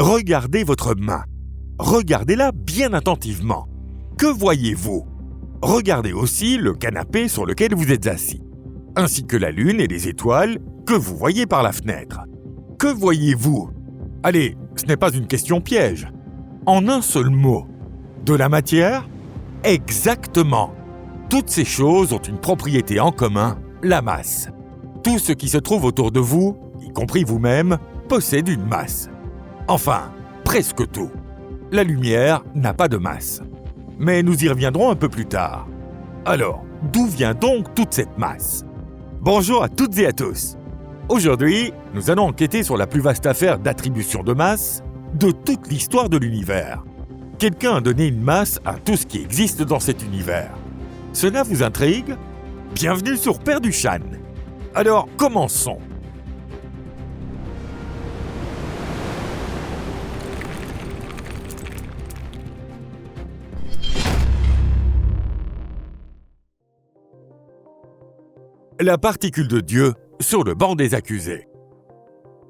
Regardez votre main. Regardez-la bien attentivement. Que voyez-vous? Regardez aussi le canapé sur lequel vous êtes assis, ainsi que la lune et les étoiles que vous voyez par la fenêtre. Que voyez-vous? Allez, ce n'est pas une question piège. En un seul mot. De la matière? Exactement. Toutes ces choses ont une propriété en commun, la masse. Tout ce qui se trouve autour de vous, y compris vous-même, possède une masse. Enfin, presque tout. La lumière n'a pas de masse. Mais nous y reviendrons un peu plus tard. Alors, d'où vient donc toute cette masse? Bonjour à toutes et à tous. Aujourd'hui, nous allons enquêter sur la plus vaste affaire d'attribution de masse de toute l'histoire de l'univers. Quelqu'un a donné une masse à tout ce qui existe dans cet univers. Cela vous intrigue? Bienvenue sur Perdu Chan. Alors, commençons. La particule de Dieu sur le banc des accusés.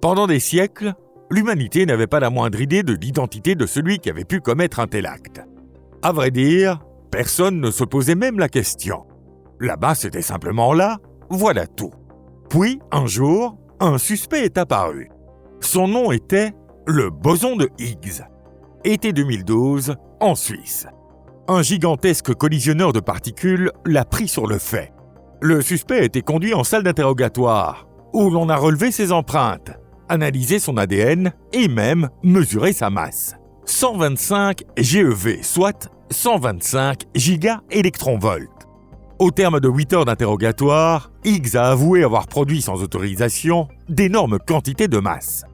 Pendant des siècles, l'humanité n'avait pas la moindre idée de l'identité de celui qui avait pu commettre un tel acte. À vrai dire, personne ne se posait même la question. La masse était simplement là, voilà tout. Puis, un jour, un suspect est apparu. Son nom était le boson de Higgs. Été 2012, en Suisse. Un gigantesque collisionneur de particules l'a pris sur le fait. Le suspect a été conduit en salle d'interrogatoire, où l'on a relevé ses empreintes, analysé son ADN et même mesuré sa masse. 125 GeV, soit 125 gigaélectronvolts. Au terme de 8 heures d'interrogatoire, Higgs a avoué avoir produit sans autorisation d'énormes quantités de masse.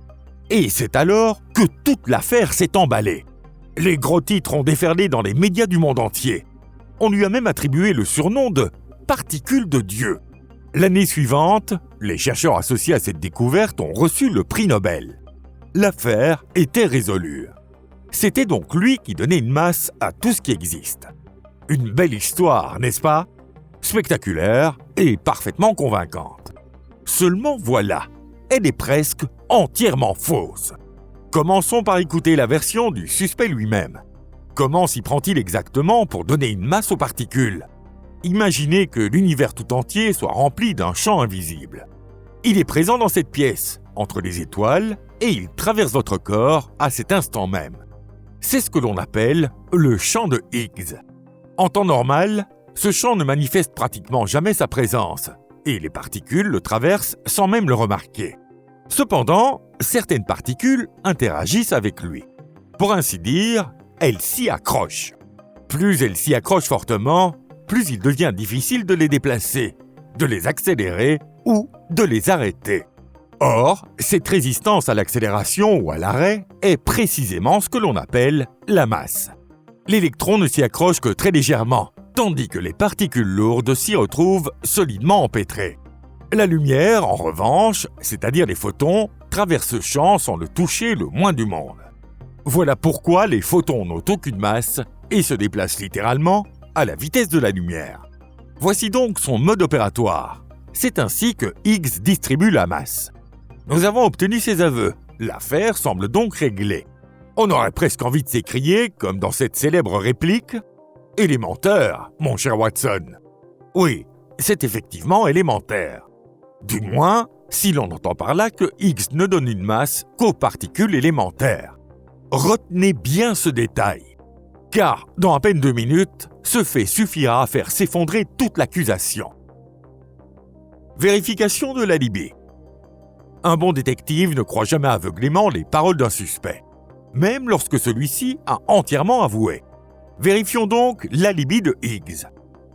Et c'est alors que toute l'affaire s'est emballée. Les gros titres ont déferlé dans les médias du monde entier. On lui a même attribué le surnom de particule de Dieu. L'année suivante, les chercheurs associés à cette découverte ont reçu le prix Nobel. L'affaire était résolue. C'était donc lui qui donnait une masse à tout ce qui existe. Une belle histoire, n'est-ce pas? Spectaculaire et parfaitement convaincante. Seulement voilà, elle est presque entièrement fausse. Commençons par écouter la version du suspect lui-même. Comment s'y prend-il exactement pour donner une masse aux particules? Imaginez que l'univers tout entier soit rempli d'un champ invisible. Il est présent dans cette pièce, entre les étoiles, et il traverse votre corps à cet instant même. C'est ce que l'on appelle le champ de Higgs. En temps normal, ce champ ne manifeste pratiquement jamais sa présence, et les particules le traversent sans même le remarquer. Cependant, certaines particules interagissent avec lui. Pour ainsi dire, elles s'y accrochent. Plus elles s'y accrochent fortement, plus il devient difficile de les déplacer, de les accélérer ou de les arrêter. Or, cette résistance à l'accélération ou à l'arrêt est précisément ce que l'on appelle la masse. L'électron ne s'y accroche que très légèrement, tandis que les particules lourdes s'y retrouvent solidement empêtrées. La lumière, en revanche, c'est-à-dire les photons, traverse ce champ sans le toucher le moins du monde. Voilà pourquoi les photons n'ont aucune masse et se déplacent littéralement à la vitesse de la lumière. Voici donc son mode opératoire. C'est ainsi que Higgs distribue la masse. Nous avons obtenu ses aveux. L'affaire semble donc réglée. On aurait presque envie de s'écrier, comme dans cette célèbre réplique « Élémentaire, mon cher Watson ». Oui, c'est effectivement élémentaire. Du moins, si l'on entend par là que Higgs ne donne une masse qu'aux particules élémentaires. Retenez bien ce détail. Car, dans à peine 2 minutes, ce fait suffira à faire s'effondrer toute l'accusation. Vérification de l'alibi. Un bon détective ne croit jamais aveuglément les paroles d'un suspect, même lorsque celui-ci a entièrement avoué. Vérifions donc l'alibi de Higgs.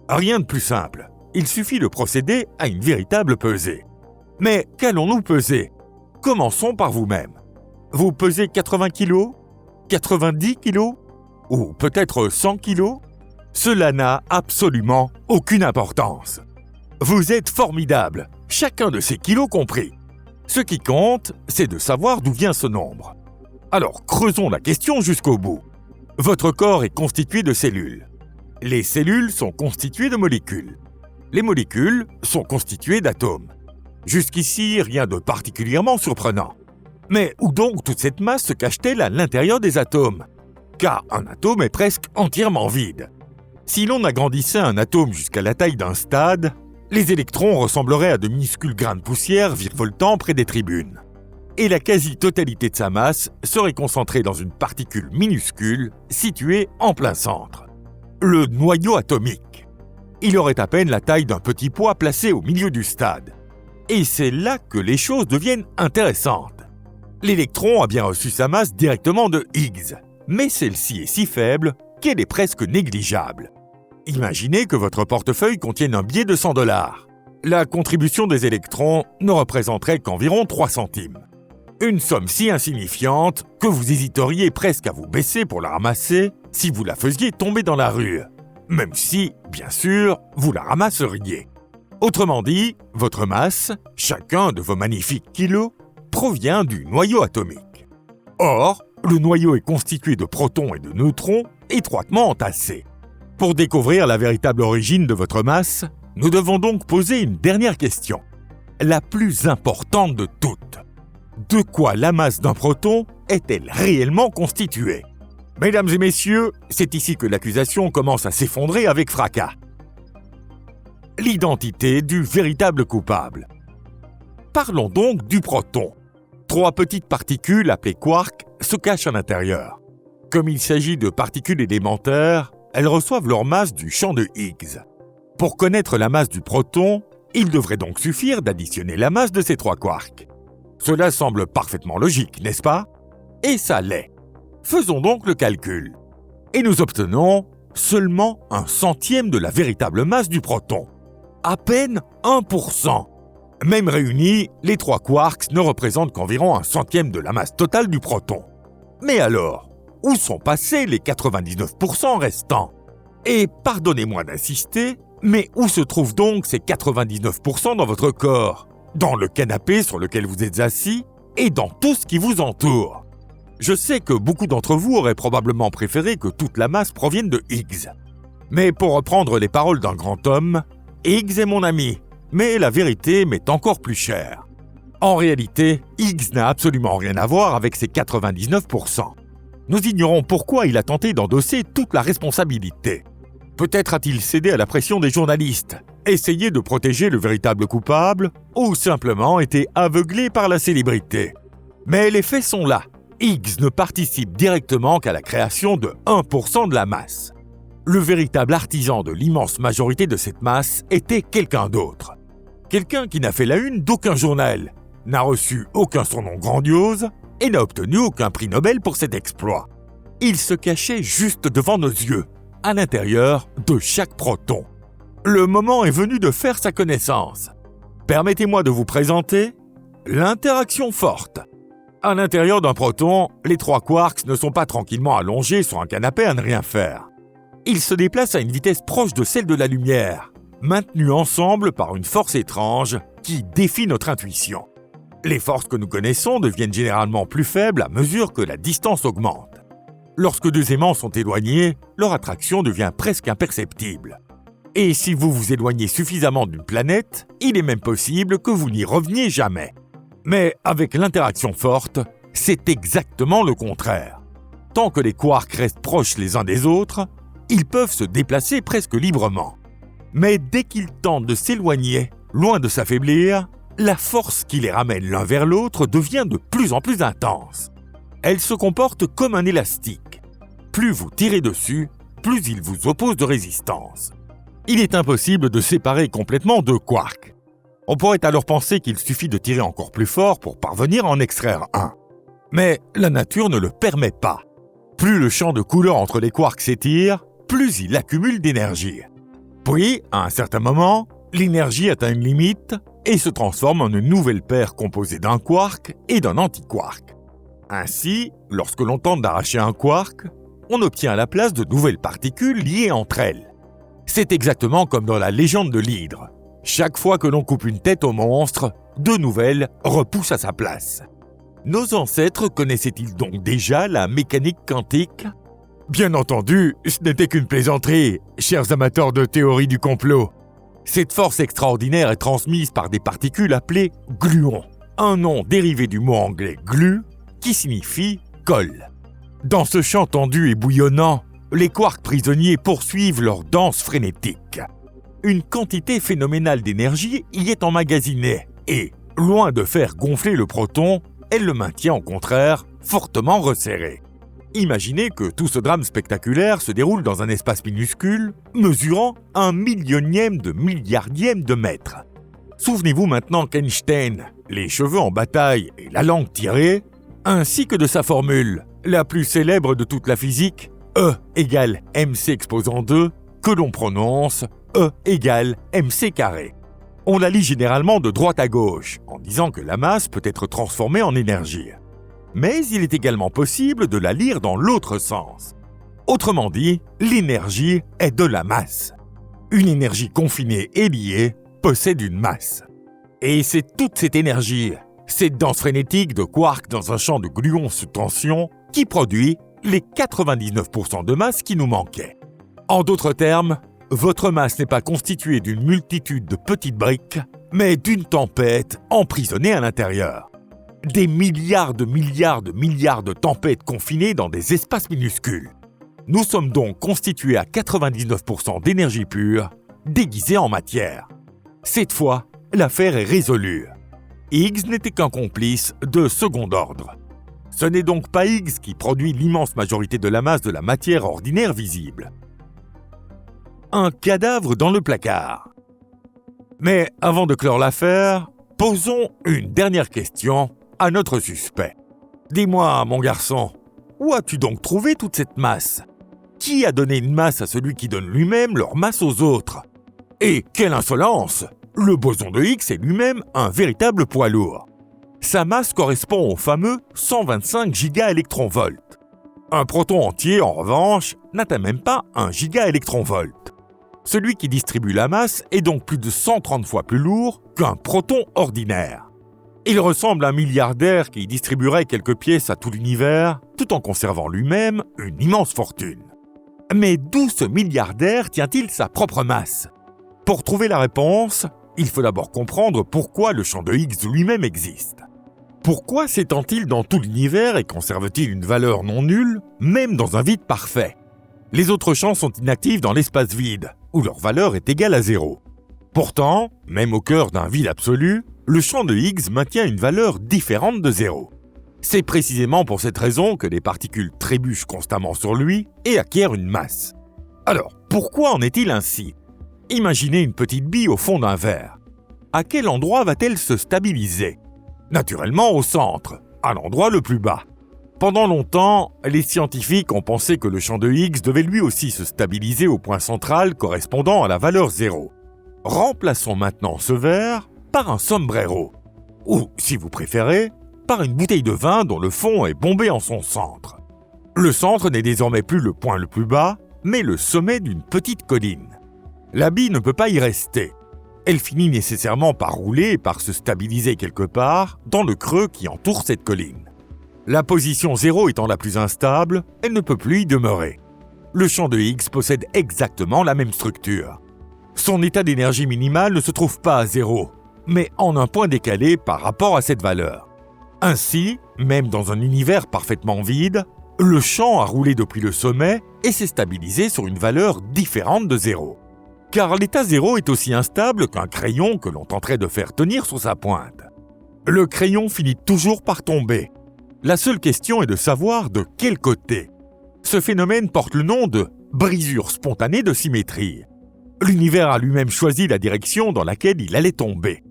Rien de plus simple, il suffit de procéder à une véritable pesée. Mais qu'allons-nous peser? Commençons par vous-même. Vous pesez 80 kilos? 90 kilos? Ou peut-être 100 kilos? Cela n'a absolument aucune importance. Vous êtes formidable, chacun de ces kilos compris. Ce qui compte, c'est de savoir d'où vient ce nombre. Alors creusons la question jusqu'au bout. Votre corps est constitué de cellules. Les cellules sont constituées de molécules. Les molécules sont constituées d'atomes. Jusqu'ici, rien de particulièrement surprenant. Mais où donc toute cette masse se cache-t-elle à l'intérieur des atomes? Car un atome est presque entièrement vide. Si l'on agrandissait un atome jusqu'à la taille d'un stade, les électrons ressembleraient à de minuscules grains de poussière virevoltant près des tribunes. Et la quasi-totalité de sa masse serait concentrée dans une particule minuscule située en plein centre. Le noyau atomique. Il aurait à peine la taille d'un petit pois placé au milieu du stade. Et c'est là que les choses deviennent intéressantes. L'électron a bien reçu sa masse directement de Higgs, mais celle-ci est si faible qu'elle est presque négligeable. Imaginez que votre portefeuille contienne un billet de 100 $. La contribution des électrons ne représenterait qu'environ 3 centimes. Une somme si insignifiante que vous hésiteriez presque à vous baisser pour la ramasser si vous la faisiez tomber dans la rue. Même si, bien sûr, vous la ramasseriez. Autrement dit, votre masse, chacun de vos magnifiques kilos, provient du noyau atomique. Or, le noyau est constitué de protons et de neutrons étroitement entassés. Pour découvrir la véritable origine de votre masse, nous devons donc poser une dernière question, la plus importante de toutes. De quoi la masse d'un proton est-elle réellement constituée? Mesdames et messieurs, c'est ici que l'accusation commence à s'effondrer avec fracas. L'identité du véritable coupable. Parlons donc du proton. 3 petites particules appelées quarks se cachent à l'intérieur. Comme il s'agit de particules élémentaires, elles reçoivent leur masse du champ de Higgs. Pour connaître la masse du proton, il devrait donc suffire d'additionner la masse de ces 3 quarks. Cela semble parfaitement logique, n'est-ce pas? Et ça l'est. Faisons donc le calcul. Et nous obtenons seulement 1/100 de la véritable masse du proton. À peine 1%. Même réunis, les 3 quarks ne représentent qu'environ 1/100 de la masse totale du proton. Mais alors, où sont passés les 99% restants? Et pardonnez-moi d'insister, mais où se trouvent donc ces 99% dans votre corps? Dans le canapé sur lequel vous êtes assis et dans tout ce qui vous entoure. Je sais que beaucoup d'entre vous auraient probablement préféré que toute la masse provienne de Higgs. Mais pour reprendre les paroles d'un grand homme, Higgs est mon ami, mais la vérité m'est encore plus chère. En réalité, Higgs n'a absolument rien à voir avec ces 99%. Nous ignorons pourquoi il a tenté d'endosser toute la responsabilité. Peut-être a-t-il cédé à la pression des journalistes, essayé de protéger le véritable coupable, ou simplement été aveuglé par la célébrité. Mais les faits sont là. Higgs ne participe directement qu'à la création de 1% de la masse. Le véritable artisan de l'immense majorité de cette masse était quelqu'un d'autre. Quelqu'un qui n'a fait la une d'aucun journal, n'a reçu aucun surnom grandiose et n'a obtenu aucun prix Nobel pour cet exploit. Il se cachait juste devant nos yeux, à l'intérieur de chaque proton. Le moment est venu de faire sa connaissance. Permettez-moi de vous présenter l'interaction forte. À l'intérieur d'un proton, les 3 quarks ne sont pas tranquillement allongés sur un canapé à ne rien faire. Ils se déplacent à une vitesse proche de celle de la lumière, maintenus ensemble par une force étrange qui défie notre intuition. Les forces que nous connaissons deviennent généralement plus faibles à mesure que la distance augmente. Lorsque 2 aimants sont éloignés, leur attraction devient presque imperceptible. Et si vous vous éloignez suffisamment d'une planète, il est même possible que vous n'y reveniez jamais. Mais avec l'interaction forte, c'est exactement le contraire. Tant que les quarks restent proches les uns des autres, ils peuvent se déplacer presque librement. Mais dès qu'ils tentent de s'éloigner, loin de s'affaiblir, la force qui les ramène l'un vers l'autre devient de plus en plus intense. Elle se comporte comme un élastique. Plus vous tirez dessus, plus il vous oppose de résistance. Il est impossible de séparer complètement 2 quarks. On pourrait alors penser qu'il suffit de tirer encore plus fort pour parvenir à en extraire un. Mais la nature ne le permet pas. Plus le champ de couleur entre les quarks s'étire, plus il accumule d'énergie. Puis, à un certain moment, l'énergie atteint une limite et se transforme en une nouvelle paire composée d'un quark et d'un antiquark. Ainsi, lorsque l'on tente d'arracher un quark, on obtient à la place de nouvelles particules liées entre elles. C'est exactement comme dans la légende de l'hydre. Chaque fois que l'on coupe une tête au monstre, 2 nouvelles repoussent à sa place. Nos ancêtres connaissaient-ils donc déjà la mécanique quantique? Bien entendu, ce n'était qu'une plaisanterie, chers amateurs de théorie du complot. Cette force extraordinaire est transmise par des particules appelées gluons, un nom dérivé du mot anglais « glue » qui signifie « colle ». Dans ce champ tendu et bouillonnant, les quarks prisonniers poursuivent leur danse frénétique. Une quantité phénoménale d'énergie y est emmagasinée et, loin de faire gonfler le proton, elle le maintient au contraire fortement resserré. Imaginez que tout ce drame spectaculaire se déroule dans un espace minuscule, mesurant 1/1000 de milliardième de mètre. Souvenez-vous maintenant qu'Einstein, les cheveux en bataille et la langue tirée, ainsi que de sa formule, la plus célèbre de toute la physique, E égale mc exposant 2, que l'on prononce E égale mc carré. On la lit généralement de droite à gauche, en disant que la masse peut être transformée en énergie. Mais il est également possible de la lire dans l'autre sens. Autrement dit, l'énergie est de la masse. Une énergie confinée et liée possède une masse. Et c'est toute cette énergie, cette danse frénétique de quarks dans un champ de gluons sous tension, qui produit les 99% de masse qui nous manquaient. En d'autres termes, votre masse n'est pas constituée d'une multitude de petites briques, mais d'une tempête emprisonnée à l'intérieur. Des milliards de tempêtes confinées dans des espaces minuscules. Nous sommes donc constitués à 99% d'énergie pure, déguisée en matière. Cette fois, l'affaire est résolue. Higgs n'était qu'un complice de second ordre. Ce n'est donc pas Higgs qui produit l'immense majorité de la masse de la matière ordinaire visible. Un cadavre dans le placard. Mais avant de clore l'affaire, posons une dernière question à notre suspect. Dis-moi, mon garçon, où as-tu donc trouvé toute cette masse ? Qui a donné une masse à celui qui donne lui-même leur masse aux autres ? Et quelle insolence ! Le boson de Higgs est lui-même un véritable poids lourd. Sa masse correspond au fameux 125 gigaélectronvolts. Un proton entier, en revanche, n'atteint même pas 1 gigaélectronvolt. Celui qui distribue la masse est donc plus de 130 fois plus lourd qu'un proton ordinaire. Il ressemble à un milliardaire qui distribuerait quelques pièces à tout l'univers, tout en conservant lui-même une immense fortune. Mais d'où ce milliardaire tient-il sa propre masse ? Pour trouver la réponse, il faut d'abord comprendre pourquoi le champ de Higgs lui-même existe. Pourquoi s'étend-il dans tout l'univers et conserve-t-il une valeur non nulle, même dans un vide parfait ? Les autres champs sont inactifs dans l'espace vide, où leur valeur est égale à 0. Pourtant, même au cœur d'un vide absolu, le champ de Higgs maintient une valeur différente de 0. C'est précisément pour cette raison que les particules trébuchent constamment sur lui et acquièrent une masse. Alors, pourquoi en est-il ainsi ? Imaginez une petite bille au fond d'un verre. À quel endroit va-t-elle se stabiliser ? Naturellement au centre, à l'endroit le plus bas. Pendant longtemps, les scientifiques ont pensé que le champ de Higgs devait lui aussi se stabiliser au point central correspondant à la valeur 0. Remplaçons maintenant ce verre par un sombrero. Ou, si vous préférez, par une bouteille de vin dont le fond est bombé en son centre. Le centre n'est désormais plus le point le plus bas, mais le sommet d'une petite colline. La bille ne peut pas y rester. Elle finit nécessairement par rouler et par se stabiliser quelque part dans le creux qui entoure cette colline. La position 0 étant la plus instable, elle ne peut plus y demeurer. Le champ de Higgs possède exactement la même structure. Son état d'énergie minimale ne se trouve pas à 0, mais en un point décalé par rapport à cette valeur. Ainsi, même dans un univers parfaitement vide, le champ a roulé depuis le sommet et s'est stabilisé sur une valeur différente de 0. Car l'état 0 est aussi instable qu'un crayon que l'on tenterait de faire tenir sur sa pointe. Le crayon finit toujours par tomber. La seule question est de savoir de quel côté. Ce phénomène porte le nom de brisure spontanée de symétrie. L'univers a lui-même choisi la direction dans laquelle il allait tomber.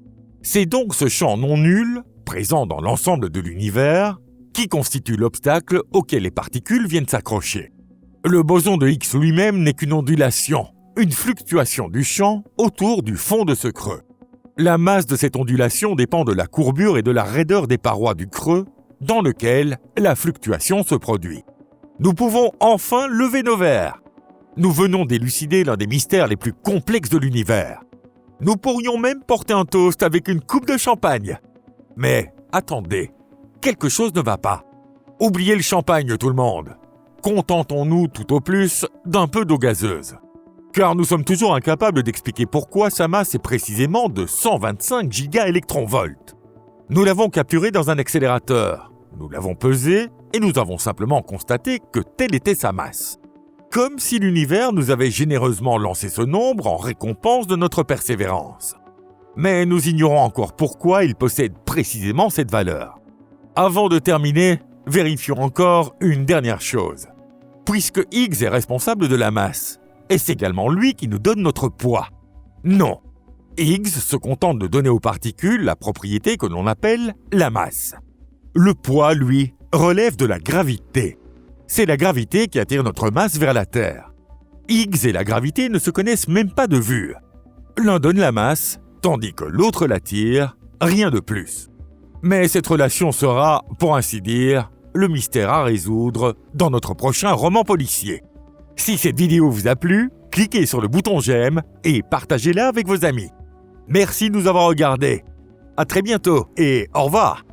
C'est donc ce champ non nul, présent dans l'ensemble de l'univers, qui constitue l'obstacle auquel les particules viennent s'accrocher. Le boson de Higgs lui-même n'est qu'une ondulation, une fluctuation du champ autour du fond de ce creux. La masse de cette ondulation dépend de la courbure et de la raideur des parois du creux dans lequel la fluctuation se produit. Nous pouvons enfin lever nos verres. Nous venons d'élucider l'un des mystères les plus complexes de l'univers. Nous pourrions même porter un toast avec une coupe de champagne. Mais attendez, quelque chose ne va pas. Oubliez le champagne, tout le monde. Contentons-nous tout au plus d'un peu d'eau gazeuse. Car nous sommes toujours incapables d'expliquer pourquoi sa masse est précisément de 125 gigaélectronvolts. Nous l'avons capturé dans un accélérateur. Nous l'avons pesé et nous avons simplement constaté que telle était sa masse. Comme si l'univers nous avait généreusement lancé ce nombre en récompense de notre persévérance. Mais nous ignorons encore pourquoi il possède précisément cette valeur. Avant de terminer, vérifions encore une dernière chose. Puisque Higgs est responsable de la masse, est-ce également lui qui nous donne notre poids? Non. Higgs se contente de donner aux particules la propriété que l'on appelle la masse. Le poids, lui, relève de la gravité. C'est la gravité qui attire notre masse vers la Terre. Higgs et la gravité ne se connaissent même pas de vue. L'un donne la masse, tandis que l'autre l'attire, rien de plus. Mais cette relation sera, pour ainsi dire, le mystère à résoudre dans notre prochain roman policier. Si cette vidéo vous a plu, cliquez sur le bouton j'aime et partagez-la avec vos amis. Merci de nous avoir regardés. À très bientôt et au revoir.